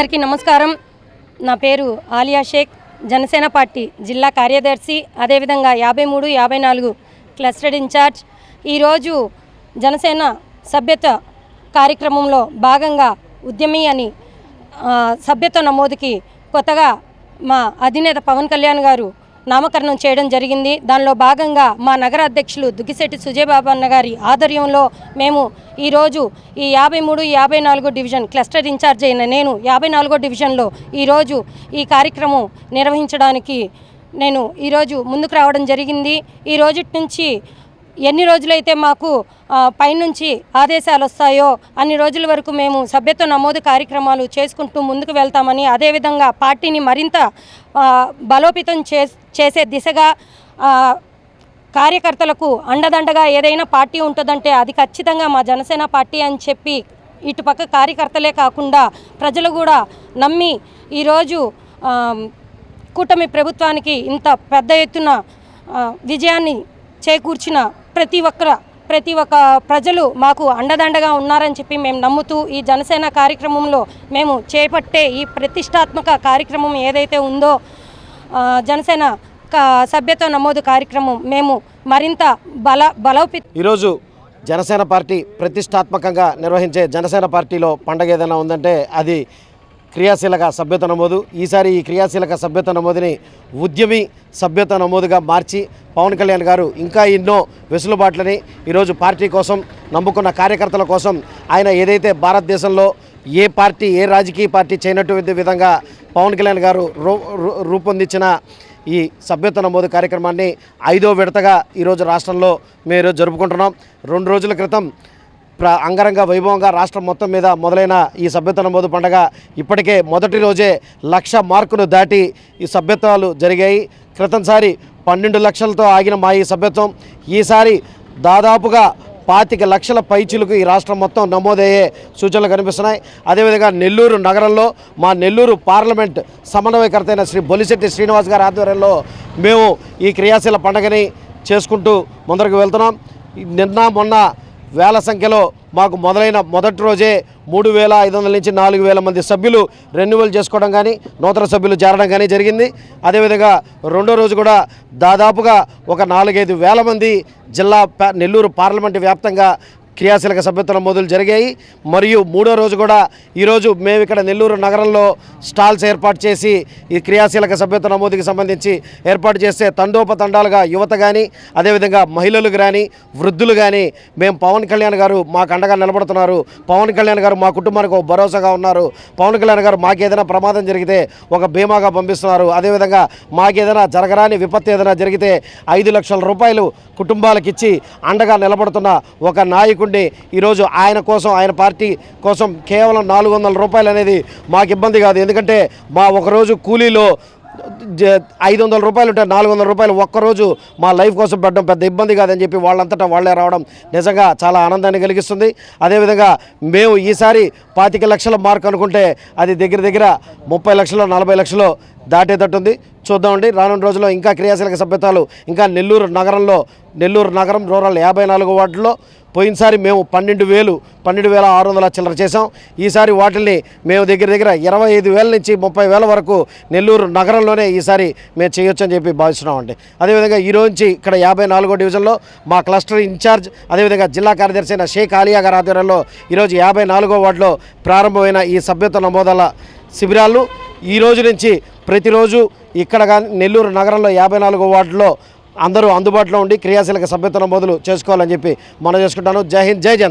అందరికీ నమస్కారం. నా పేరు ఆలియా షేక్, జనసేన పార్టీ జిల్లా కార్యదర్శి, అదేవిధంగా 53, 54 క్లస్టర్ ఇన్ఛార్జ్. ఈరోజు జనసేన సభ్యత కార్యక్రమంలో భాగంగా ఉద్యమి అని సభ్యత నమోదుకి కొత్తగా మా అధినేత పవన్ కళ్యాణ్ గారు నామకరణం చేయడం జరిగింది. దానిలో భాగంగా మా నగర అధ్యక్షులు దుగ్గిశెట్టి సుజయబాబు అన్న గారి ఆధ్వర్యంలో మేము ఈరోజు ఈ 53, 54 డివిజన్ క్లస్టర్ ఇన్ఛార్జ్ అయిన నేను 54వ డివిజన్లో ఈరోజు ఈ కార్యక్రమం నిర్వహించడానికి నేను ఈరోజు ముందుకు రావడం జరిగింది. ఈ రోజు నుంచి ఎన్ని రోజులైతే మాకు పైనుంచి ఆదేశాలు వస్తాయో అన్ని రోజుల వరకు మేము సభ్యత్వ నమోదు కార్యక్రమాలు చేసుకుంటూ ముందుకు వెళ్తామని, అదేవిధంగా పార్టీని మరింత బలోపేతం చేసే దిశగా కార్యకర్తలకు అండదండగా ఏదైనా పార్టీ ఉంటుందంటే అది ఖచ్చితంగా మా జనసేన పార్టీ అని చెప్పి ఇటుపక్క కార్యకర్తలే కాకుండా ప్రజలు కూడా నమ్మి ఈరోజు కూటమి ప్రభుత్వానికి ఇంత పెద్ద ఎత్తున విజయాన్ని చేకూర్చిన ప్రతి ఒక్క ప్రజలు మాకు అండదండగా ఉన్నారని చెప్పి మేము నమ్ముతూ ఈ జనసేన కార్యక్రమంలో మేము చేపట్టే ఈ ప్రతిష్టాత్మక కార్యక్రమం ఏదైతే ఉందో జనసేన సభ్యత్వ నమోదు కార్యక్రమం మేము మరింత బలోపేతం. ఈరోజు జనసేన పార్టీ ప్రతిష్టాత్మకంగా నిర్వహించే జనసేన పార్టీలో పండగ ఏదైనా ఉందంటే అది క్రియాశీలక సభ్యత నమోదు. ఈసారి ఈ క్రియాశీలక సభ్యత నమోదుని ఉద్యమి సభ్యత నమోదుగా మార్చి పవన్ కళ్యాణ్ గారు ఇంకా ఎన్నో వెసులుబాట్లని ఈరోజు పార్టీ కోసం నమ్ముకున్న కార్యకర్తల కోసం ఆయన ఏదైతే భారతదేశంలో ఏ పార్టీ ఏ రాజకీయ పార్టీ చేయనటువంటి విధంగా పవన్ కళ్యాణ్ గారు రూపొందించిన ఈ సభ్యత నమోదు కార్యక్రమాన్ని 5వ విడతగా ఈరోజు రాష్ట్రంలో మేము జరుపుకుంటున్నాం. 2 రోజుల క్రితం అంగరంగ వైభవంగా రాష్ట్రం మొత్తం మీద మొదలైన ఈ సభ్యత నమోదు పండుగ ఇప్పటికే మొదటి రోజే 1,00,000 మార్కును దాటి ఈ సభ్యత్వాలు జరిగాయి. క్రితంసారి 12 లక్షలతో ఆగిన మా ఈ సభ్యత్వం ఈసారి దాదాపుగా 25 లక్షల పైచిలకు ఈ రాష్ట్రం మొత్తం నమోదయ్యే సూచనలు కనిపిస్తున్నాయి. అదేవిధంగా నెల్లూరు నగరంలో మా నెల్లూరు పార్లమెంట్ సమన్వయకర్త అయిన శ్రీ బొలిశెట్టి శ్రీనివాస్ గారి ఆధ్వర్యంలో మేము ఈ క్రియాశీల పండుగని చేసుకుంటూ ముందరకు వెళ్తున్నాం. నిన్న మొన్న వేల సంఖ్యలో మాకు మొదలైన మొదటి రోజే 3,500 నుంచి 4,000 మంది సభ్యులు రెన్యువల్ చేసుకోవడం కానీ నూతన సభ్యులు చేరడం కానీ జరిగింది. అదేవిధంగా రెండో రోజు కూడా దాదాపుగా ఒక 4-5 వేల మంది జిల్లా నెల్లూరు పార్లమెంటు వ్యాప్తంగా క్రియాశీలక సభ్యత్వ నమోదులు జరిగాయి. మరియు 3వ రోజు కూడా ఈరోజు మేము ఇక్కడ నెల్లూరు నగరంలో స్టాల్స్ ఏర్పాటు చేసి ఈ క్రియాశీలక సభ్యత్వ నమోదుకి సంబంధించి ఏర్పాటు చేస్తే తండోపతండాలుగా యువత కానీ అదేవిధంగా మహిళలు కానీ వృద్ధులు కానీ మేము పవన్ కళ్యాణ్ గారు మాకు అండగా నిలబడుతున్నారు, పవన్ కళ్యాణ్ గారు మా కుటుంబానికి ఒక భరోసాగా ఉన్నారు, పవన్ కళ్యాణ్ గారు మాకేదైనా ప్రమాదం జరిగితే ఒక బీమాగా పంపిస్తున్నారు, అదేవిధంగా మాకేదైనా జరగరాని విపత్తు ఏదైనా జరిగితే 5 లక్షల రూపాయలు కుటుంబాలకు ఇచ్చి అండగా నిలబడుతున్న ఒక నాయకుడిని ఈరోజు ఆయన కోసం ఆయన పార్టీ కోసం కేవలం 400 రూపాయలు అనేది మాకు ఇబ్బంది కాదు. ఎందుకంటే మా ఒకరోజు కూలీలో 500 రూపాయలు ఉంటే 400 రూపాయలు ఒక్కరోజు మా లైఫ్ కోసం పెట్టడం పెద్ద ఇబ్బంది కాదని చెప్పి వాళ్ళంతటా వాళ్ళే రావడం నిజంగా చాలా ఆనందాన్ని కలిగిస్తుంది. అదేవిధంగా మేము ఈసారి 25 లక్షల మార్క్ అనుకుంటే అది దగ్గర 30 లక్షలు 40 లక్షలు దాటేటట్టుంది. చూద్దామండి. రానున్న రోజుల్లో ఇంకా క్రియాశీలక సభ్యతాలు ఇంకా నెల్లూరు నగరం రూరల్ 54 వార్డుల్లో పోయినసారి మేము 12,600 చిల్లర చేసాం. ఈసారి వాటిల్ని మేము దగ్గర 25,000 నుంచి 30,000 వరకు నెల్లూరు నగరంలోనే ఈసారి మేము చేయొచ్చు అని చెప్పి భావిస్తున్నామండి. అదేవిధంగా ఈరోజు నుంచి ఇక్కడ 54వ డివిజన్లో మా క్లస్టర్ ఇన్ఛార్జ్ అదేవిధంగా జిల్లా కార్యదర్శి అయిన షేక్ ఆలియా గారి ఆధ్వర్యంలో ఈరోజు 54వ వార్డులో ప్రారంభమైన ఈ సభ్యత్వ నమోదాల శిబిరాలు ఈ రోజు నుంచి ప్రతిరోజు ఇక్కడ కానీ నెల్లూరు నగరంలో 54వ వార్డులో అందరూ అందుబాటులో ఉండి క్రియాశీలక సభ్యత్వ నమోదులు చేసుకోవాలని చెప్పి మనం చేసుకుంటాను. జై హింద్, జై జన్.